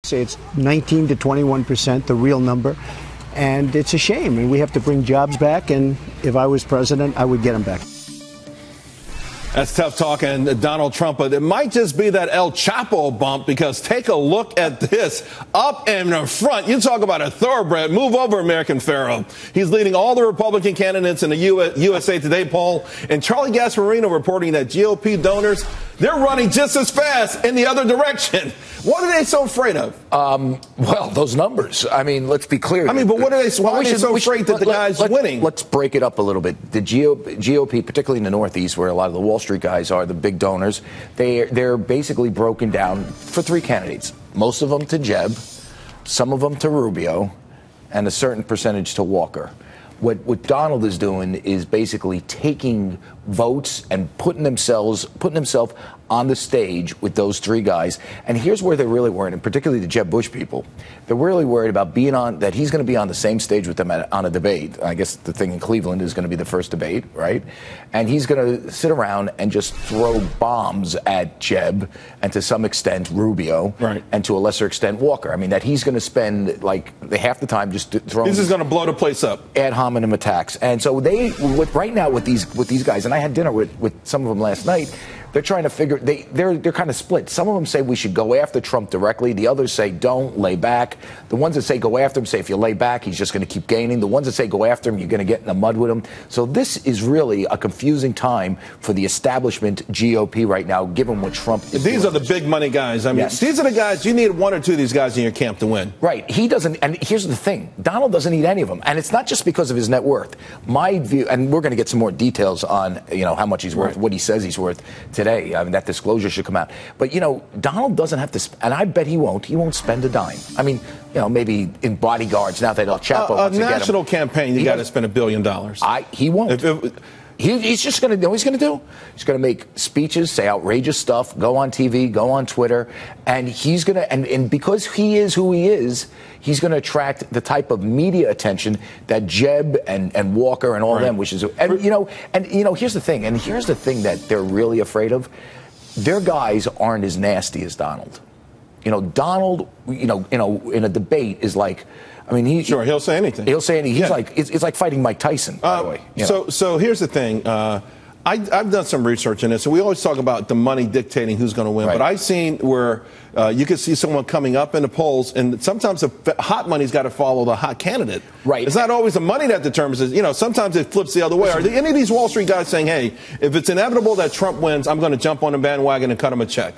Say it's 19 to 21%, the real number. And it's a shame. And we have to bring jobs back. And if I was president, I would get them back. That's tough talk, and Donald Trump, but it might just be that El Chapo bump, because take a look at this. Up in the front, you talk about a thoroughbred. Move over, American Pharaoh. He's leading all the Republican candidates in the USA Today poll. And Charlie Gasparino reporting that GOP donors, they're running just as fast in the other direction. What are they so afraid of? Well, those numbers. I mean, let's be clear. I mean, but what are they? Why are they so afraid that the guy's winning? Let's break it up a little bit. The GOP, particularly in the Northeast, where a lot of the Wall Street guys are, the big donors, they're basically broken down for three candidates. Most of them to Jeb, some of them to Rubio, and a certain percentage to Walker. What Donald is doing is basically taking votes and putting himself on the stage with those three guys. And here's where they're really worried, and particularly the Jeb Bush people. They're really worried about that he's going to be on the same stage with them on a debate. I guess the thing in Cleveland is going to be the first debate, right? And he's going to sit around and just throw bombs at Jeb and to some extent Rubio, right, and to a lesser extent Walker. I mean, that he's going to spend like half the time just throwing. This is going to blow the place up. Ad hominem attacks. And so right now with these guys, and I had dinner with some of them last night. They're trying to figure. They're kind of split. Some of them say we should go after Trump directly. The others say don't, lay back. The ones that say go after him say if you lay back, he's just going to keep gaining. The ones that say go after him, you're going to get in the mud with him. So this is really a confusing time for the establishment GOP right now, given what Trump is doing. These are the big money guys. I mean, yes, these are the guys. You need one or two of these guys in your camp to win. Right. He doesn't. And here's the thing: Donald doesn't need any of them, and it's not just because of his net worth. My view, and we're going to get some more details on how much he's worth, what he says he's worth today. I mean, that disclosure should come out. But, Donald doesn't have to, and I bet he won't spend a dime. I mean, maybe in bodyguards, now that El Chapo wants to get him. A national campaign, you got to spend $1 billion. He won't. He's just going to know what he's going to do. He's going to make speeches, say outrageous stuff, go on TV, go on Twitter, and he's going to, and because he is who he is, he's going to attract the type of media attention that Jeb and Walker and all them, which is, and here's the thing, that they're really afraid of. Their guys aren't as nasty as Donald. Donald, in a debate is like, I mean, he'll say anything. He'll say anything. He's like, it's like fighting Mike Tyson, by the way. So here's the thing. I've done some research in this, and we always talk about the money dictating who's going to win. Right. But I've seen where you can see someone coming up in the polls, and sometimes the hot money's got to follow the hot candidate. Right. It's not always the money that determines it. Sometimes it flips the other way. Are there any of these Wall Street guys saying, hey, if it's inevitable that Trump wins, I'm going to jump on the bandwagon and cut him a check?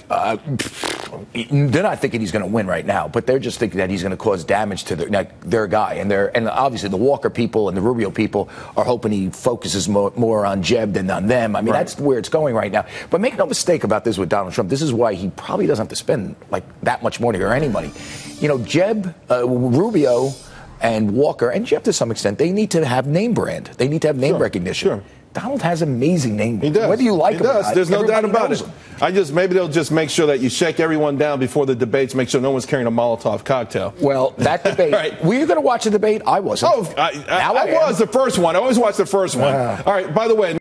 They're not thinking he's going to win right now, but they're just thinking that he's going to cause damage to their guy. And obviously the Walker people and the Rubio people are hoping he focuses more on Jeb than on them. I mean, that's where it's going right now. But make no mistake about this with Donald Trump. This is why he probably doesn't have to spend like that much money or any money. Jeb, Rubio, and Walker, and Jeb to some extent, they need to have name brand. They need to have name recognition. Sure. Donald has amazing name. He does. Whether you like him or not, there's no doubt about it. Maybe they'll just make sure that you shake everyone down before the debates, make sure no one's carrying a Molotov cocktail. Well, that debate. Right. Were you going to watch the debate? I wasn't. I was the first one. I always watch the first one. All right, by the way.